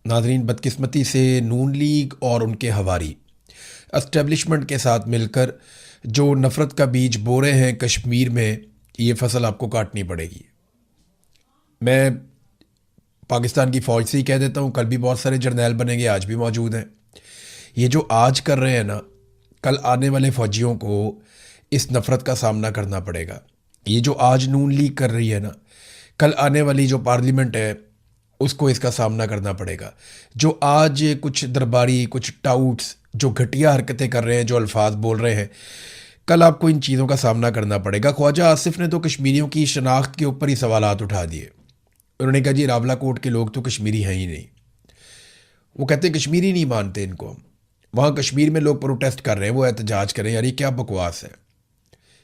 नाजरीन, बदकिस्मती से नून लीग और उनके हवारी एस्टेब्लिशमेंट के साथ मिलकर जो नफ़रत का बीज बो रहे हैं कश्मीर में, ये फसल आपको काटनी पड़ेगी। मैं पाकिस्तान की फ़ौज से ही कह देता हूँ, कल भी बहुत सारे जर्नैल बनेंगे, आज भी मौजूद हैं। ये जो आज कर रहे हैं ना, कल आने वाले फ़ौजियों को इस नफ़रत का सामना करना पड़ेगा। ये जो आज नून लीग कर रही है ना, कल आने वाली जो पार्लियामेंट है उसको इसका सामना करना पड़ेगा। जो आज कुछ दरबारी, कुछ टाउट्स जो घटिया हरकतें कर रहे हैं, जो अल्फाज बोल रहे हैं, कल आपको इन चीज़ों का सामना करना पड़ेगा। ख्वाजा आसिफ ने तो कश्मीरियों की शनाख्त के ऊपर ही सवालात उठा दिए। उन्होंने कहा जी रावला कोट के लोग तो कश्मीरी हैं ही नहीं। वो कहते कश्मीरी नहीं मानते इनको हम। वहाँ कश्मीर में लोग प्रोटेस्ट कर रहे हैं, वो एहतजाज कर रहे हैं। यार ये क्या बकवास है,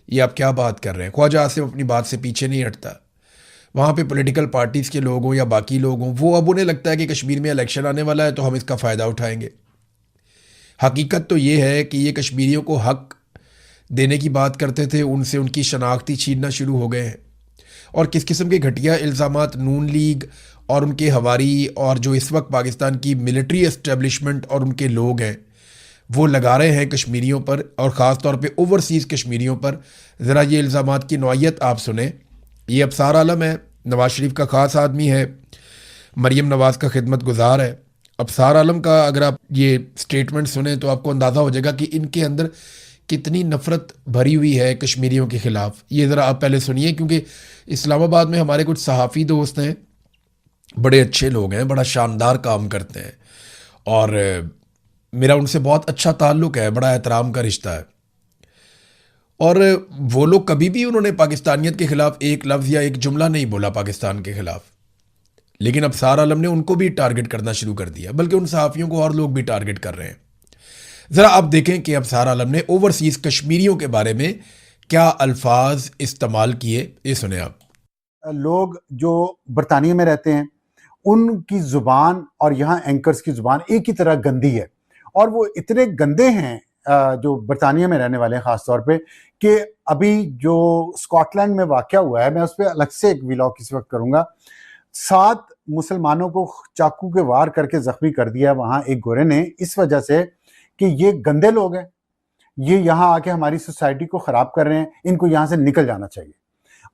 ये आप क्या बात कर रहे हैं। ख्वाजा आसिफ अपनी बात से पीछे नहीं हटता। वहाँ पे पॉलिटिकल पार्टीज़ के लोग हों या बाकी लोग हों, वो अब उन्हें लगता है कि कश्मीर में इलेक्शन आने वाला है तो हम इसका फ़ायदा उठाएंगे। हकीकत तो ये है कि ये कश्मीरियों को हक देने की बात करते थे, उनसे उनकी शनाख्ती छीनना शुरू हो गए हैं। और किस किस्म के घटिया इल्ज़ामात नून लीग और उनके हवारी और जो इस वक्त पाकिस्तान की मिलिट्री एस्टेब्लिशमेंट और उनके लोग हैं वो लगा रहे हैं कश्मीरियों पर, और ख़ास तौर पे ओवरसीज़ कश्मीरियों पर। ज़रा ये इल्ज़ामात की नौइयत आप सुने। ये अबसार आलम है, नवाज़ शरीफ का ख़ास आदमी है, मरीम नवाज़ का खिदमत गुजार है। अबसार आलम का अगर आप ये स्टेटमेंट सुने तो आपको अंदाज़ा हो जाएगा कि इनके अंदर कितनी नफ़रत भरी हुई है कश्मीरियों के ख़िलाफ़। ये ज़रा आप पहले सुनिए, क्योंकि इस्लामाबाद में हमारे कुछ सहाफ़ी दोस्त हैं, बड़े अच्छे लोग हैं, बड़ा शानदार काम करते हैं, और मेरा उनसे बहुत अच्छा ताल्लुक़ है, बड़ा एहतराम का रिश्ता है। और वो लोग कभी भी उन्होंने पाकिस्तानियत के ख़िलाफ़ एक लफ्ज़ या एक जुमला नहीं बोला पाकिस्तान के ख़िलाफ़। लेकिन अब सार आलम ने उनको भी टारगेट करना शुरू कर दिया, बल्कि उन सहाफ़ियों को और लोग भी टारगेट कर रहे हैं। ज़रा आप देखें कि अब सार आलम ने ओवरसीज़ कश्मीरियों के बारे में क्या अल्फाज इस्तेमाल किए, ये सुने आप। लोग जो बरतानिया में रहते हैं उनकी जुबान और यहाँ एंकर्स की जुबान एक ही तरह गंदी है, और वो इतने गंदे हैं जो बरतानिया में रहने वाले हैं खास तौर पे, कि अभी जो स्कॉटलैंड में वाक़या हुआ है, मैं उस पर अलग से एक व्लॉग इस वक्त करूंगा। 7 मुसलमानों को चाकू के वार करके जख्मी कर दिया वहां एक गोरे ने, इस वजह से कि ये गंदे लोग हैं, ये यहाँ आके हमारी सोसाइटी को खराब कर रहे हैं, इनको यहाँ से निकल जाना चाहिए।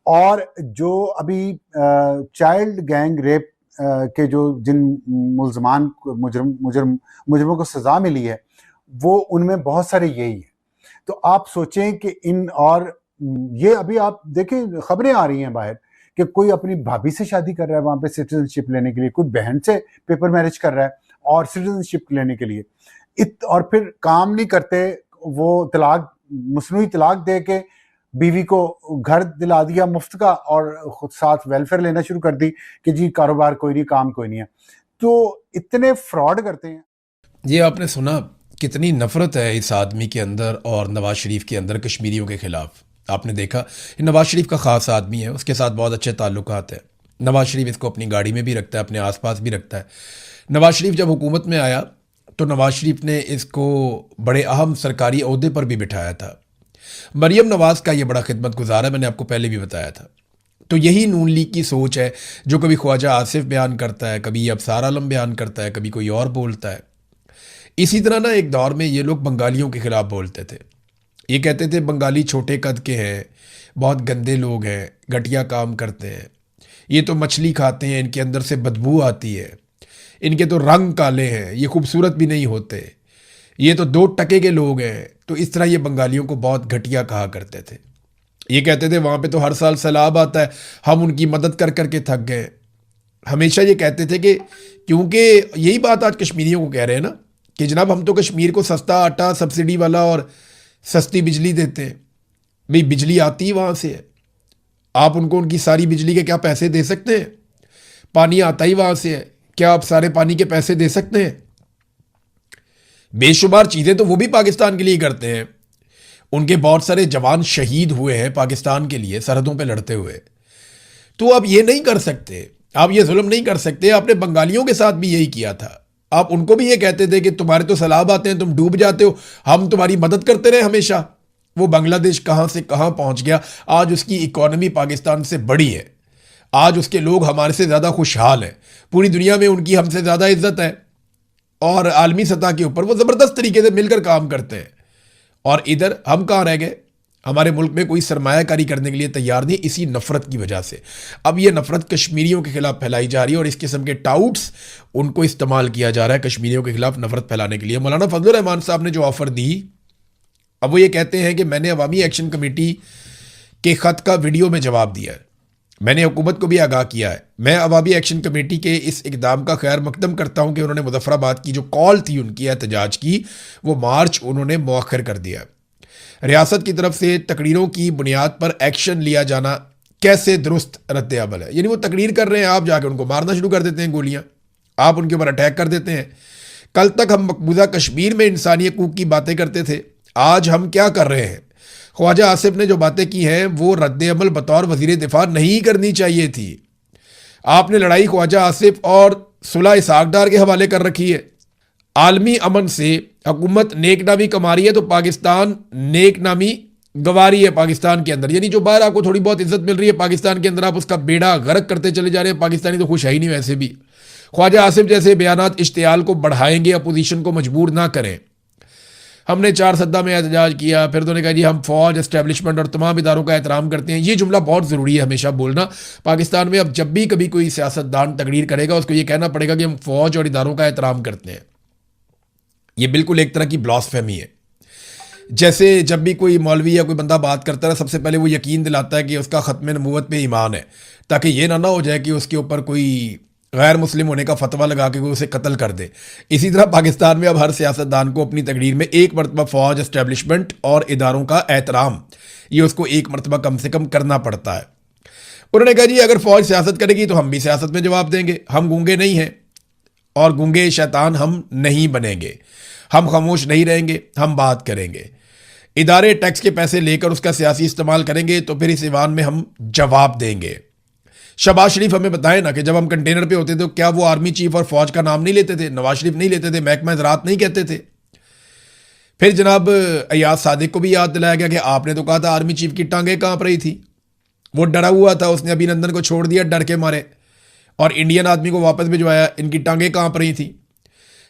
और जो अभी चाइल्ड गैंग रेप के जो जिन मुल्जमान मुजरमों को सजा मिली है, वो उनमें बहुत सारे यही है। तो आप सोचें कि इन, और ये अभी आप देखें खबरें आ रही हैं बाहर कि कोई अपनी भाभी से शादी कर रहा है वहां पे सिटीजनशिप लेने के लिए, कोई बहन से पेपर मैरिज कर रहा है और सिटीजनशिप लेने के लिए, और फिर काम नहीं करते, वो तलाक, मसनूई तलाक दे के बीवी को घर दिला दिया मुफ्त का, और खुद साथ वेलफेयर लेना शुरू कर दी कि जी कारोबार कोई नहीं, काम कोई नहीं है। तो इतने फ्रॉड करते हैं। ये आपने सुना कितनी नफ़रत है इस आदमी के अंदर और नवाज़ शरीफ के अंदर कश्मीरियों के ख़िलाफ़। आपने देखा, ये नवाज़ शरीफ का ख़ास आदमी है, उसके साथ बहुत अच्छे ताल्लुकात हैं। नवाज़ शरीफ इसको अपनी गाड़ी में भी रखता है, अपने आसपास भी रखता है। नवाज़ शरीफ जब हुकूमत में आया तो नवाज़ शरीफ ने इसको बड़े अहम सरकारी ओहदे पर भी बिठाया था। मरीम नवाज़ का ये बड़ा खिदमत गुजार है, मैंने आपको पहले भी बताया था। तो यही नून लीग की सोच है जो कभी ख्वाजा आसिफ बयान करता है, कभी अबसार आलम बयान करता है, कभी कोई और बोलता है। इसी तरह ना एक दौर में ये लोग बंगालियों के ख़िलाफ़ बोलते थे। ये कहते थे बंगाली छोटे कद के हैं, बहुत गंदे लोग हैं, घटिया काम करते हैं, ये तो मछली खाते हैं, इनके अंदर से बदबू आती है, इनके तो रंग काले हैं, ये खूबसूरत भी नहीं होते, ये तो 2 टके के लोग हैं। तो इस तरह ये बंगालियों को बहुत घटिया कहा करते थे। ये कहते थे वहाँ पे तो हर साल सैलाब आता है, हम उनकी मदद कर करके थक गए। हमेशा ये कहते थे कि, क्योंकि यही बात आज कश्मीरियों को कह रहे हैं ना कि जनाब हम तो कश्मीर को सस्ता आटा, सब्सिडी वाला और सस्ती बिजली देते हैं। भाई बिजली आती ही वहाँ से है, आप उनको उनकी सारी बिजली के क्या पैसे दे सकते हैं? पानी आता ही वहाँ से है, क्या आप सारे पानी के पैसे दे सकते हैं? बेशुमार चीज़ें तो वो भी पाकिस्तान के लिए करते हैं। उनके बहुत सारे जवान शहीद हुए हैं पाकिस्तान के लिए सरहदों पे लड़ते हुए। तो आप ये नहीं कर सकते, आप ये जुल्म नहीं कर सकते। आपने बंगालियों के साथ भी यही किया था। आप उनको भी ये कहते थे कि तुम्हारे तो सैलाब आते हैं, तुम डूब जाते हो, हम तुम्हारी मदद करते रहे हमेशा। वो बांग्लादेश कहाँ से कहाँ पहुँच गया, आज उसकी इकॉनमी पाकिस्तान से बड़ी है। आज उसके लोग हमारे से ज़्यादा खुशहाल हैं, पूरी दुनिया में उनकी हमसे ज़्यादा इज्जत है और आलमी सतह के ऊपर वो ज़बरदस्त तरीके से मिलकर काम करते हैं। और इधर हम कहाँ रह गए? हमारे मुल्क में कोई सरमायाकारी करने के लिए तैयार नहीं, इसी नफरत की वजह से। अब ये नफरत कश्मीरियों के खिलाफ फैलाई जा रही है और इस किस्म के टाउट्स उनको इस्तेमाल किया जा रहा है कश्मीरियों के खिलाफ नफरत फैलाने के लिए। मौलाना फजलुर रहमान साहब ने जो ऑफर दी, अब वो ये कहते हैं कि मैंने अवामी एक्शन कमेटी के खत का वीडियो में जवाब दिया है, मैंने हुकूमत को भी आगाह किया है। मैं अवामी एक्शन कमेटी के इस इकदाम का खैर मकदम करता हूँ कि उन्होंने मुजफ्फराबाद की जो कॉल थी उनकी एहतजाज की, वो मार्च उन्होंने मौखर कर दिया। रियासत की तरफ से तकरीरों की बुनियाद पर एक्शन लिया जाना कैसे दुरुस्त रद्द अमल है? यानी वो तकरीर कर रहे हैं, आप जाके उनको मारना शुरू कर देते हैं गोलियां, आप उनके ऊपर अटैक कर देते हैं। कल तक हम मकबूजा कश्मीर में इंसानी हकूक की बातें करते थे, आज हम क्या कर रहे हैं? ख्वाजा आसिफ ने जो बातें की हैं वो रद्द अमल बतौर वजीर दिफा नहीं करनी चाहिए थी। आपने लड़ाई ख्वाजा आसिफ और सुलह इसहाक डार के हवाले कर रखी है। आलमी अमन से हुकूमत नेक नामी कमा रही है तो पाकिस्तान नेक नामी गंवा रही है पाकिस्तान के अंदर। यानी जो बाहर आपको थोड़ी बहुत इज्जत मिल रही है पाकिस्तान के अंदर, आप उसका बेड़ा गर्क करते चले जा रहे हैं। पाकिस्तानी तो खुश है ही नहीं वैसे भी। ख्वाजा आसिफ जैसे बयानात इश्तियाल को बढ़ाएंगे, अपोजिशन को मजबूर ना करें। हमने 4 सद्दा में एहतजाज किया, फिर तो ने कहा जी हम फौज, एस्टेब्लिशमेंट और तमाम इदारों का एहतराम करते हैं। ये जुमला बहुत ज़रूरी है हमेशा बोलना। पाकिस्तान में अब जब भी कभी कोई सियासतदान तकरीर करेगा उसको ये कहना पड़ेगा कि हम फौज और इदारों का एहतराम करते हैं। ये बिल्कुल एक तरह की ब्लास्फेमी है। जैसे जब भी कोई मौलवी या कोई बंदा बात करता है, सबसे पहले वो यकीन दिलाता है कि उसका ख़त्म नबूवत पे ईमान है, ताकि ये ना हो जाए कि उसके ऊपर कोई गैर मुस्लिम होने का फतवा लगा के कोई उसे कत्ल कर दे। इसी तरह पाकिस्तान में अब हर सियासतदान को अपनी तकरीर में एक मरतबा फ़ौज, एस्टेब्लिशमेंट और इदारों का एहतराम, ये उसको एक मरतबा कम से कम करना पड़ता है। उन्होंने कहा जी अगर फ़ौज सियासत करेगी तो हम भी सियासत में जवाब देंगे, हम गूंगे नहीं हैं और गूंगे शैतान हम नहीं बनेंगे, हम खामोश नहीं रहेंगे, हम बात करेंगे। इदारे टैक्स के पैसे लेकर उसका सियासी इस्तेमाल करेंगे तो फिर इस ईवान में हम जवाब देंगे। शहबाज शरीफ हमें बताए ना कि जब हम कंटेनर पे होते थे तो क्या वो आर्मी चीफ और फौज का नाम नहीं लेते थे, नवाज शरीफ नहीं लेते थे, महकमा ज़राअत नहीं कहते थे। फिर जनाब अयाज सादिक को भी याद दिलाया गया कि आपने तो कहा था आर्मी चीफ की टांगें कांप रही थी, वो डरा हुआ था, उसने अभिनंदन को छोड़ दिया डर के मारे और इंडियन आदमी को वापस भिजवाया, इनकी टांगें कांप रही थी।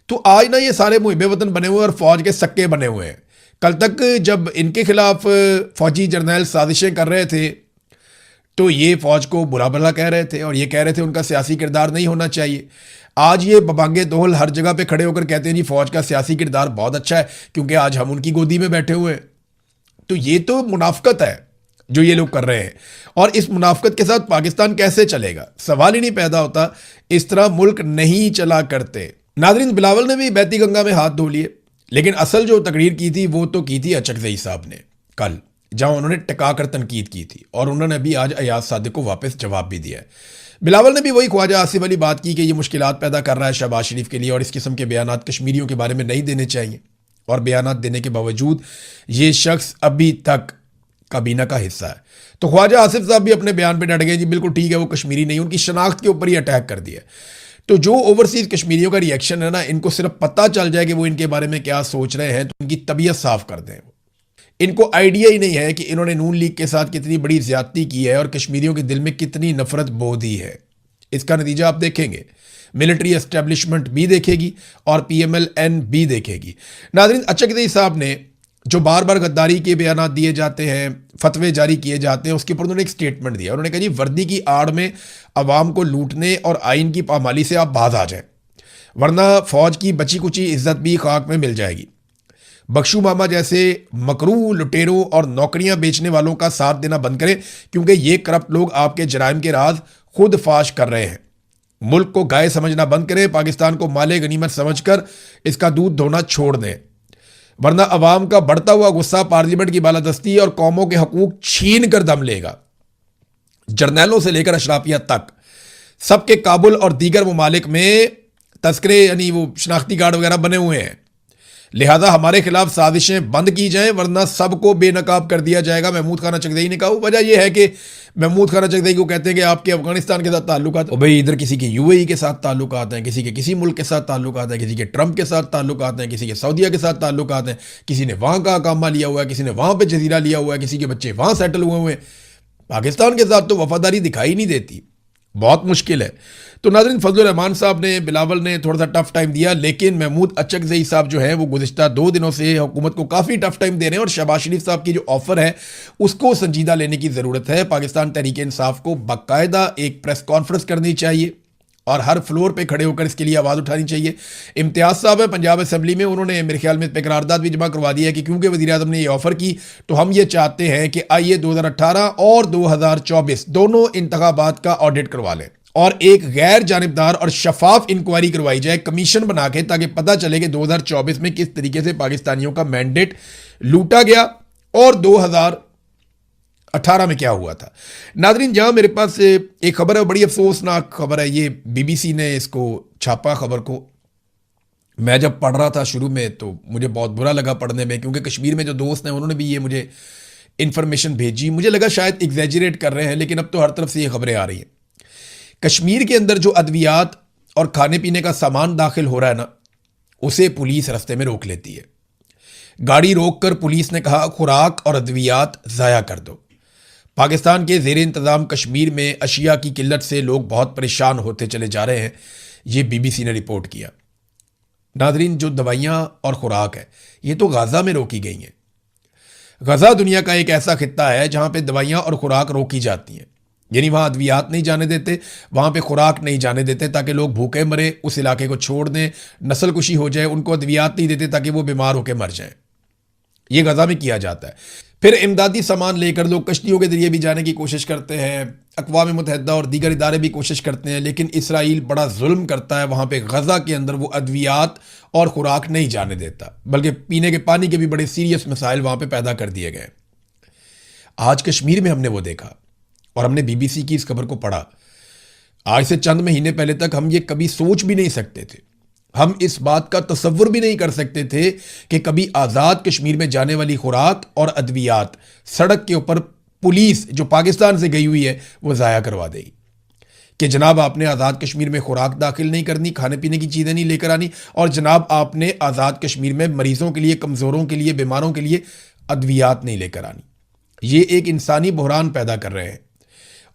तो आज ना ये सारे मुहिब वतन बने हुए और फौज के सक्के बने हुए हैं। कल तक जब इनके खिलाफ फौजी जर्नैल साजिशें कर रहे थे तो ये फौज को बुरा भला कह रहे थे और ये कह रहे थे उनका सियासी किरदार नहीं होना चाहिए। आज ये बबांगे दोहल हर जगह पे खड़े होकर कहते हैं जी फौज का सियासी किरदार बहुत अच्छा है क्योंकि आज हम उनकी गोदी में बैठे हुए हैं। तो ये तो मुनाफकत है जो ये लोग कर रहे हैं और इस मुनाफकत के साथ पाकिस्तान कैसे चलेगा, सवाल ही नहीं पैदा होता। इस तरह मुल्क नहीं चला करते। नादरीन, बिलावल ने भी बहती गंगा में हाथ धो लिए, लेकिन असल जो तकरीर की थी वो तो की थी अचकज़ई साहब ने कल, जहां उन्होंने टिकाकर तनकीद की थी और उन्होंने अभी आज अयाज सादिक को वापस जवाब भी दिया है। बिलावल ने भी वही ख्वाजा आसिफ वाली बात की कि ये मुश्किलात पैदा कर रहा है शहबाज शरीफ के लिए और इस किस्म के बयानात कश्मीरियों के बारे में नहीं देने चाहिए। और बयानात देने के बावजूद ये शख्स अभी तक काबीना का हिस्सा है। तो ख्वाजा आसिफ साहब भी अपने बयान पर डट गए, जी बिल्कुल ठीक है वो कश्मीरी नहीं, उनकी शनाख्त के ऊपर ही अटैक कर दिया। तो जो ओवरसीज कश्मीरियों का रिएक्शन है ना, इनको सिर्फ पता चल जाए कि वो इनके बारे में क्या सोच रहे हैं तो इनकी तबीयत साफ कर दें। इनको आइडिया ही नहीं है कि इन्होंने नून लीग के साथ कितनी बड़ी ज्यादती की है और कश्मीरियों के दिल में कितनी नफरत बो दी है। इसका नतीजा आप देखेंगे, मिलिट्री एस्टेब्लिशमेंट भी देखेगी और PMLN भी देखेगी। नाज़रीन, अचकज़ई साहब ने जो बार बार गद्दारी के बयान दिए जाते हैं, फतवे जारी किए जाते हैं, उसके ऊपर उन्होंने एक स्टेटमेंट दिया। उन्होंने कहा जी वर्दी की आड़ में अवाम को लूटने और आइन की पामाली से आप बाज आ जाएं, वरना फौज की बची कुची इज्जत भी खाक में मिल जाएगी। बख्शू मामा जैसे मकरू लुटेरों और नौकरियां बेचने वालों का साथ देना बंद करें क्योंकि ये करप्ट लोग आपके जराइम के राज खुद फाश कर रहे हैं। मुल्क को गाय समझना बंद करें, पाकिस्तान को माले गनीमत समझकर इसका दूध धोना छोड़ दें, वरना अवाम का बढ़ता हुआ गुस्सा पार्लियामेंट की बालादस्ती और कौमों के हकूक छीन कर दम लेगा। जर्नैलों से लेकर अशराफिया तक सबके काबुल और दीगर ममालिक में तस्करे यानी वो शनाख्ती कार्ड वगैरह बने हुए हैं। लिहाजा हमारे खिलाफ साजिशें बंद की जाएं वरना सबको बेनकाब कर दिया जाएगा। महमूद खान अचकज़ई ने कहा। वजह यह है कि महमूद खान अचकज़ई को कहते हैं कि आपके अफगानिस्तान के साथ ताल्लुकात, और भाई इधर किसी के UAE के साथ ताल्लुकात हैं, किसी के किसी मुल्क के साथ ताल्लुकात हैं, किसी के ट्रंप के साथ ताल्लुकात हैं, किसी के सऊदीया के साथ ताल्लुकात हैं, किसी ने वहाँ का अकामा लिया हुआ है, किसी ने वहाँ पर जजीरा लिया हुआ है, किसी के बच्चे वहाँ सेटल हुए हुए हैं। पाकिस्तान के साथ तो वफादारी दिखाई नहीं देती। बहुत मुश्किल है। तो नाज़रीन, फजलुर रहमान साहब ने, बिलावल ने थोड़ा सा टफ टाइम दिया, लेकिन महमूद अचकज़ई साहब जो है वो गुज़िश्ता 2 दिनों से हुकूमत को काफ़ी टफ टाइम दे रहे हैं और शहबाज शरीफ साहब की जो ऑफर है उसको संजीदा लेने की ज़रूरत है। पाकिस्तान तहरीक इंसाफ को बाकायदा एक प्रेस कॉन्फ्रेंस करनी चाहिए और हर फ्लोर पे खड़े होकर इसके लिए आवाज़ उठानी चाहिए। इम्तियाज़ साहब है पंजाब असम्बली में, उन्होंने मेरे ख्याल में इस पर करारदाद भी जमा करवा दिया है कि क्योंकि वज़ीर आज़म ने ये ऑफ़र की तो हम ये चाहते हैं कि आइए 2018 और 2024 दोनों इंतखाबात का ऑडिट करवा लें और एक गैर जानिबदार और शफाफ इंक्वायरी करवाई जाए कमीशन बना के, ताकि पता चले कि 2024 में किस तरीके से पाकिस्तानियों का मैंडेट लूटा गया और 2018 में क्या हुआ था। नादरीन, जहां मेरे पास एक खबर है, बड़ी अफसोसनाक खबर है, ये बीबीसी ने इसको छापा खबर को। मैं जब पढ़ रहा था शुरू में तो मुझे बहुत बुरा लगा पढ़ने में, क्योंकि कश्मीर में जो दोस्त हैं उन्होंने भी ये मुझे इंफॉर्मेशन भेजी। मुझे लगा शायद एग्जैजरेट कर रहे हैं, लेकिन अब तो हर तरफ से ये खबरें आ रही हैं। कश्मीर के अंदर जो अद्वियात और खाने पीने का सामान दाखिल हो रहा है ना, उसे पुलिस रास्ते में रोक लेती है। गाड़ी रोककर पुलिस ने कहा खुराक और अद्वियात ज़ाया कर दो। पाकिस्तान के ज़ेर इंतज़ाम कश्मीर में अशिया की किल्लत से लोग बहुत परेशान होते चले जा रहे हैं, ये बीबीसी ने रिपोर्ट किया। नादरीन, जो दवाइयाँ और खुराक है ये तो गाज़ा में रोकी गई हैं। गाज़ा दुनिया का एक ऐसा खित्ता है जहाँ पे दवाइयाँ और खुराक रोकी जाती हैं, यानी वहाँ अद्वियात नहीं जाने देते, वहाँ पे खुराक नहीं जाने देते ताकि लोग भूखे मरे, उस इलाके को छोड़ दें, नस्ल कुशी हो जाए। उनको अद्वियात नहीं देते ताकि वो बीमार होकर मर जाएं। ये गाज़ा में किया जाता है। फिर इमदादी सामान लेकर लोग कश्तियों के जरिए भी जाने की कोशिश करते हैं। अक़वाम मुत्तहिदा और दीगर इदारे भी कोशिश करते हैं, लेकिन इसराइल बड़ा जुल्म करता है। वहाँ पे गज़ा के अंदर वो अद्वियात और खुराक नहीं जाने देता, बल्कि पीने के पानी के भी बड़े सीरियस मसाइल वहाँ पे पैदा कर दिए गए। आज कश्मीर में हमने वो देखा और हमने बीबीसी की इस खबर को पढ़ा। आज से चंद महीने पहले तक हम ये कभी सोच भी नहीं सकते थे, हम इस बात का तसव्वुर भी नहीं कर सकते थे कि कभी आज़ाद कश्मीर में जाने वाली खुराक और अद्वियात सड़क के ऊपर पुलिस जो पाकिस्तान से गई हुई है वो ज़ाया करवा देगी कि जनाब आपने आज़ाद कश्मीर में खुराक दाखिल नहीं करनी, खाने पीने की चीज़ें नहीं लेकर आनी, और जनाब आपने आज़ाद कश्मीर में मरीज़ों के लिए, कमज़ोरों के लिए, बीमारों के लिए अद्वियात नहीं लेकर आनी। ये एक इंसानी बहरान पैदा कर रहे हैं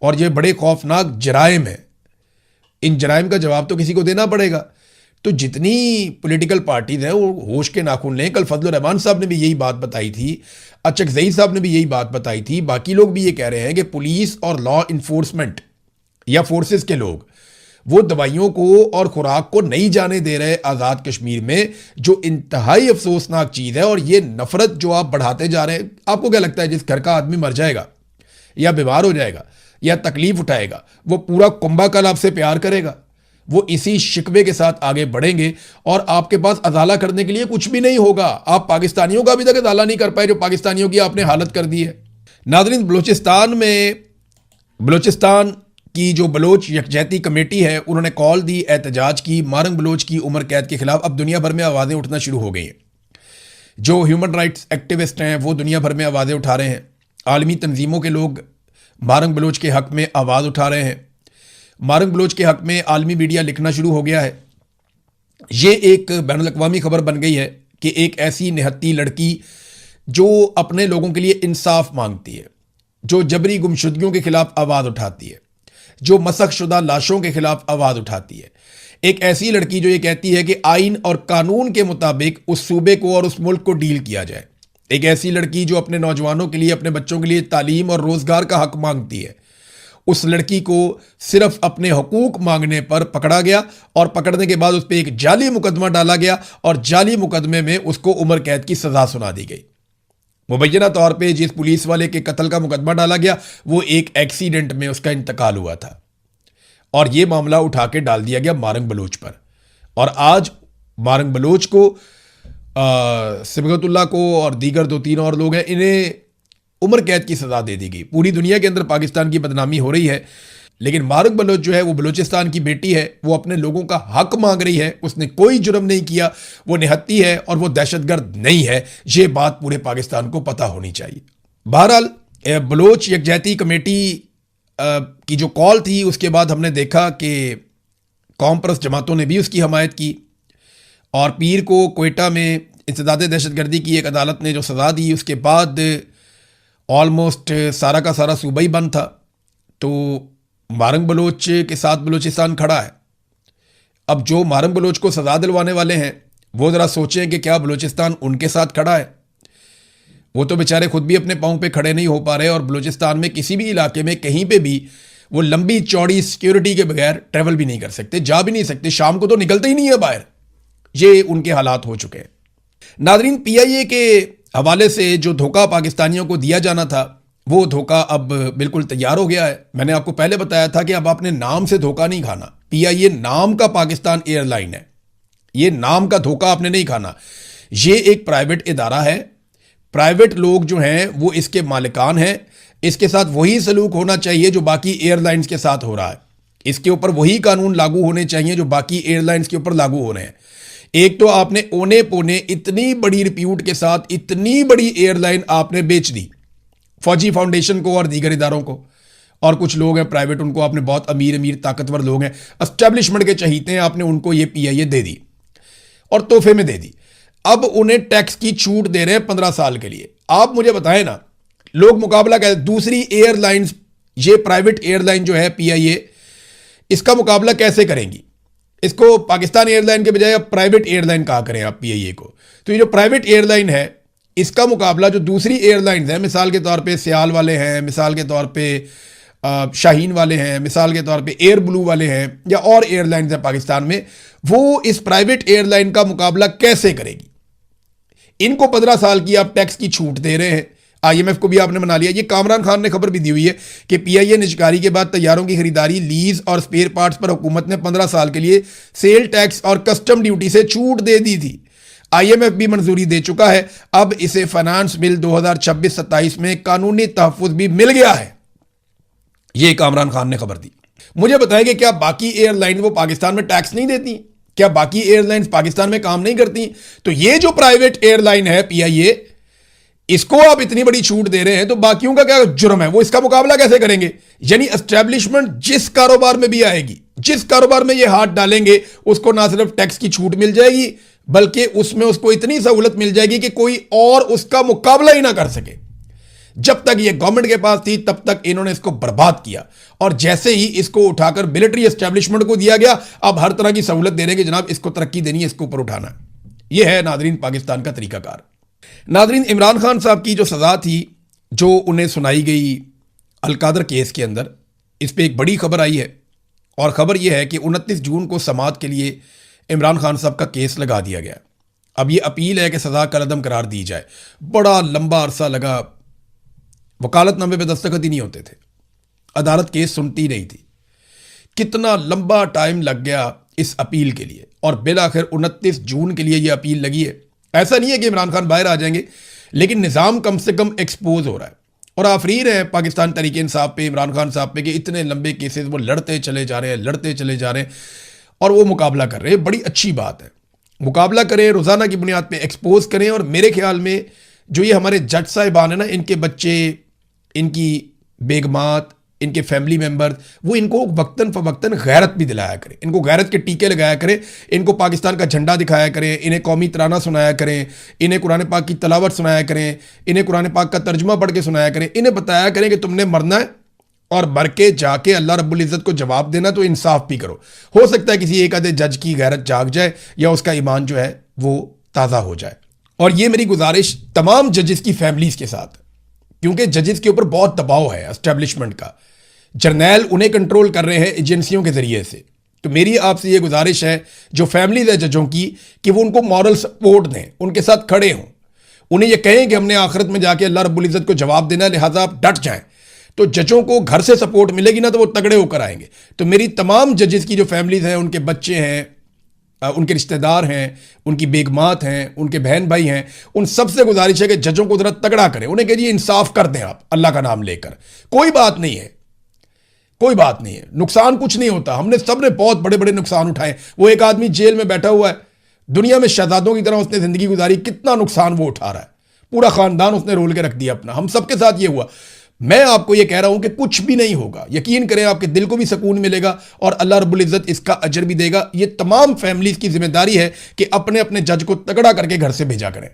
और ये बड़े खौफनाक जराइम है। इन जराइम का जवाब तो किसी को देना पड़ेगा। तो जितनी पॉलिटिकल पार्टीज हैं वो होश के नाखून लें। कल फजलुर रहमान साहब ने भी यही बात बताई थी, अचकज़ई साहब ने भी यही बात बताई थी, बाकी लोग भी ये कह रहे हैं कि पुलिस और लॉ इन्फोर्समेंट या फोर्सेस के लोग वो दवाइयों को और खुराक को नहीं जाने दे रहे आज़ाद कश्मीर में, जो इंतहाई अफसोसनाक चीज़ है। और ये नफरत जो आप बढ़ाते जा रहे हैं, आपको क्या लगता है जिस घर का आदमी मर जाएगा या बीमार हो जाएगा या तकलीफ उठाएगा, वो पूरा कुंभा कल आपसे प्यार करेगा? वो इसी शिकवे के साथ आगे बढ़ेंगे और आपके पास अजाला करने के लिए कुछ भी नहीं होगा। आप पाकिस्तानियों का अभी तक अजाला नहीं कर पाए, जो पाकिस्तानियों की आपने हालत कर दी है। नाज़रीन, बलूचिस्तान की जो बलोच यकजहती कमेटी है उन्होंने कॉल दी एहतजाज की। मारंग बलोच की उम्र कैद के खिलाफ अब दुनिया भर में आवाज़ें उठना शुरू हो गई हैं। जो ह्यूमन राइट्स एक्टिविस्ट हैं वो दुनिया भर में आवाज़ें उठा रहे हैं। आलमी तंजीमों के लोग मारंग बलोच के हक़ में आवाज़ उठा रहे हैं। मारंग बलोच के हक़ में आलमी मीडिया लिखना शुरू हो गया है। ये एक बैनुल-अक़वामी खबर बन गई है कि एक ऐसी निहत्ती लड़की जो अपने लोगों के लिए इंसाफ मांगती है, जो जबरी गुमशुदगियों के खिलाफ आवाज़ उठाती है, जो मसख शुदा लाशों के खिलाफ आवाज़ उठाती है, एक ऐसी लड़की जो ये कहती है कि आइन और कानून के मुताबिक उस सूबे को और उस मुल्क को डील किया जाए, एक ऐसी लड़की जो अपने नौजवानों के लिए, अपने बच्चों के लिए तालीम और रोज़गार का हक़ मांगती है, उस लड़की को सिर्फ अपने हकूक मांगने पर पकड़ा गया और पकड़ने के बाद उस पर एक जाली मुकदमा डाला गया और जाली मुकदमे में उसको उम्र कैद की सज़ा सुना दी गई। मुबैना तौर पे जिस पुलिस वाले के कत्ल का मुकदमा डाला गया वो एक एक्सीडेंट में उसका इंतकाल हुआ था और ये मामला उठा के डाल दिया गया मारंग बलोच पर। और आज मारंग बलोच को, सिबगतुल्लाह को और दीगर 2-3 और लोग हैं, इन्हें उम्र कैद की सज़ा दे दी गई। पूरी दुनिया के अंदर पाकिस्तान की बदनामी हो रही है, लेकिन मारंग बलोच जो है वो बलूचिस्तान की बेटी है, वो अपने लोगों का हक मांग रही है। उसने कोई जुर्म नहीं किया, वो निहत्ती है और वो दहशतगर्द नहीं है। ये बात पूरे पाकिस्तान को पता होनी चाहिए। बहरहाल बलोच यकजहती कमेटी की जो कॉल थी उसके बाद हमने देखा कि कौम परस्त जमातों ने भी उसकी हमायत की और पीर को कोयटा में इंसदाद दहशतगर्दी की एक अदालत ने जो सज़ा दी उसके बाद ऑलमोस्ट सारा का सारा सूबा ही बंद था। तो मारंग बलोच के साथ बलूचिस्तान खड़ा है। अब जो मारंग बलोच को सजा दिलवाने वाले हैं वो ज़रा सोचें कि क्या बलूचिस्तान उनके साथ खड़ा है। वो तो बेचारे खुद भी अपने पाँव पे खड़े नहीं हो पा रहे और बलूचिस्तान में किसी भी इलाके में कहीं पे भी वो लंबी चौड़ी सिक्योरिटी के बगैर ट्रैवल भी नहीं कर सकते, जा भी नहीं सकते, शाम को तो निकलते ही नहीं है बाहर। ये उनके हालात हो चुके हैं। नाजरीन, पीआईए के हवाले से जो धोखा पाकिस्तानियों को दिया जाना था वो धोखा अब बिल्कुल तैयार हो गया है। मैंने आपको पहले बताया था कि अब आपने नाम से धोखा नहीं खाना। पीआईए नाम का पाकिस्तान एयरलाइन है, ये नाम का धोखा आपने नहीं खाना। ये एक प्राइवेट इदारा है, प्राइवेट लोग जो हैं वो इसके मालिकान हैं। इसके साथ वही सलूक होना चाहिए जो बाकी एयरलाइंस के साथ हो रहा है। इसके ऊपर वही कानून लागू होने चाहिए जो बाकी एयरलाइंस के ऊपर लागू हो रहे हैं। एक तो आपने ओने पोने इतनी बड़ी रिप्यूट के साथ इतनी बड़ी एयरलाइन आपने बेच दी फौजी फाउंडेशन को और दीगर इदारों को, और कुछ लोग हैं प्राइवेट, उनको आपने बहुत अमीर अमीर ताकतवर लोग हैं, एस्टेब्लिशमेंट के चहीते हैं, आपने उनको ये पीआईए दे दी और तोहफे में दे दी। अब उन्हें टैक्स की छूट दे रहे हैं 15 साल के लिए। आप मुझे बताएं ना, लोग मुकाबला कर दूसरी एयरलाइंस, ये प्राइवेट एयरलाइन जो है पीआईए, इसका मुकाबला कैसे करेंगी? इसको पाकिस्तान एयरलाइन के बजाय अब प्राइवेट एयरलाइन कहा करें आप पीआईए को। तो ये जो प्राइवेट एयरलाइन है इसका मुकाबला जो दूसरी एयरलाइंस हैं, मिसाल के तौर पे सियाल वाले हैं, मिसाल के तौर पे शाहीन वाले हैं, मिसाल के तौर पे एयर ब्लू वाले हैं, या और एयरलाइंस हैं पाकिस्तान में, वो इस प्राइवेट एयरलाइन का मुकाबला कैसे करेगी? इनको 15 साल की आप टैक्स की छूट दे रहे हैं। आईएमएफ को भी आपने मना लिया। ये कामरान खान ने खबर भी दी हुई है कि पीआईए निजकारी के बाद तैयारों की खरीदारी, लीज और स्पेयर पार्ट्स पर हुकूमत ने 15 साल के लिए सेल टैक्स और कस्टम ड्यूटी से छूट दे दी थी। आईएमएफ भी मंजूरी दे चुका है। अब इसे फाइनेंस बिल 2026-27 में कानूनी तहफ्फुज भी मिल गया है। यह कामरान खान ने खबर दी। मुझे बताएं कि क्या बाकी एयरलाइन वो पाकिस्तान में टैक्स नहीं देती? क्या बाकी एयरलाइंस पाकिस्तान में काम नहीं करती? तो ये जो प्राइवेट एयरलाइन है पीआईए, इसको आप इतनी बड़ी छूट दे रहे हैं तो बाकियों का क्या जुर्म है? वो इसका मुकाबला कैसे करेंगे? यानी एस्टेब्लिशमेंट जिस कारोबार में भी आएगी, जिस कारोबार में ये हाथ डालेंगे, उसको ना सिर्फ टैक्स की छूट मिल जाएगी बल्कि उसमें उसको इतनी सहूलत मिल जाएगी कि कोई और उसका मुकाबला ही ना कर सके। जब तक ये गवर्नमेंट के पास थी तब तक इन्होंने इसको बर्बाद किया, और जैसे ही इसको उठाकर मिलिट्री एस्टेब्लिशमेंट को दिया गया, अब हर तरह की सहूलत दे रहे हैं कि जनाब इसको तरक्की देनी है, इसको ऊपर उठाना है। यह है नाजरीन पाकिस्तान का तरीकाकार। नाजरीन, इमरान खान साहब की जो सज़ा थी जो उन्हें सुनाई गई अलकादर केस के अंदर, इस पर एक बड़ी खबर आई है, और ख़बर यह है कि 29 जून को समाअत के लिए इमरान खान साहब का केस लगा दिया गया। अब ये अपील है कि सज़ा कलअदम करार दी जाए। बड़ा लंबा अरसा लगा, वकालतनामे पे दस्तखत ही नहीं होते थे, अदालत केस सुनती नहीं थी। कितना लंबा टाइम लग गया इस अपील के लिए, और बिलाखिर 29 जून के लिए ये अपील लगी है। ऐसा नहीं है कि इमरान खान बाहर आ जाएंगे, लेकिन निज़ाम कम से कम एक्सपोज हो रहा है, और आफरीन है पाकिस्तान तहरीक इंसाफ पे, इमरान खान साहब पे, कि इतने लंबे केसेस वो लड़ते चले जा रहे हैं, लड़ते चले जा रहे हैं, और वो मुकाबला कर रहे हैं। बड़ी अच्छी बात है, मुकाबला करें, रोज़ाना की बुनियाद पे एक्सपोज करें। और मेरे ख्याल में जो ये हमारे जज साहिबान है ना, इनके बच्चे, इनकी बेगमात, इनके फैमिली मेम्बर, वो इनको वक्तन फवक्तन गैरत भी दिलाया करें, इनको गैरत के टीके लगाया करें, इनको पाकिस्तान का झंडा दिखाया करें, इन्हें कौमी तराना सुनाया करें, इन्हें कुरान पाक की तलावत सुनाया करें, इन्हें कुरान पाक का तर्जुमा पढ़ के सुनाया करें, इन्हें बताया करें कि तुमने मरना है और मर के जाके अल्लाह रब्बुल इज़्ज़त को जवाब देना, तो इंसाफ भी करो। हो सकता है किसी एक आधे जज की गैरत जाग जाए या उसका ईमान जो है वो ताज़ा हो जाए। और ये मेरी गुजारिश तमाम जजेस की फैमिलीज के साथ, क्योंकि जजेस के ऊपर बहुत दबाव है एस्टेब्लिशमेंट का, जर्नैल उन्हें कंट्रोल कर रहे हैं एजेंसियों के जरिए से। तो मेरी आपसे ये गुजारिश है जो फैमिलीज है जजों की, कि वो उनको मॉरल सपोर्ट दें, उनके साथ खड़े हों, उन्हें ये कहें कि हमने आखिरत में जाके अल्लाह रब्बुल इज़्ज़त को जवाब देना है, लिहाजा आप डट जाएं। तो जजों को घर से सपोर्ट मिलेगी ना, तो वो तगड़े होकर आएंगे। तो मेरी तमाम जजेस की जो फैमिलीज हैं, उनके बच्चे हैं, उनके रिश्तेदार हैं, उनकी बेगमात हैं, उनके बहन भाई हैं, उन सबसे गुजारिश है कि जजों को जरा तगड़ा करें, उन्हें कहिए इंसाफ कर दें आप अल्लाह का नाम लेकर। कोई बात नहीं है, कोई बात नहीं है, नुकसान कुछ नहीं होता। हमने सब ने बहुत बड़े बड़े नुकसान उठाए। वो एक आदमी जेल में बैठा हुआ है, दुनिया में शहजादों की तरह उसने जिंदगी गुजारी, कितना नुकसान वो उठा रहा है, पूरा खानदान उसने रोल के रख दिया अपना। हम सबके साथ ये हुआ। मैं आपको ये कह रहा हूं कि कुछ भी नहीं होगा, यकीन करें, आपके दिल को भी सुकून मिलेगा और अल्लाह रब्बुल इज़्ज़त इसका अजर भी देगा। ये तमाम फैमिलीज की जिम्मेदारी है कि अपने अपने जज को तगड़ा करके घर से भेजा करें।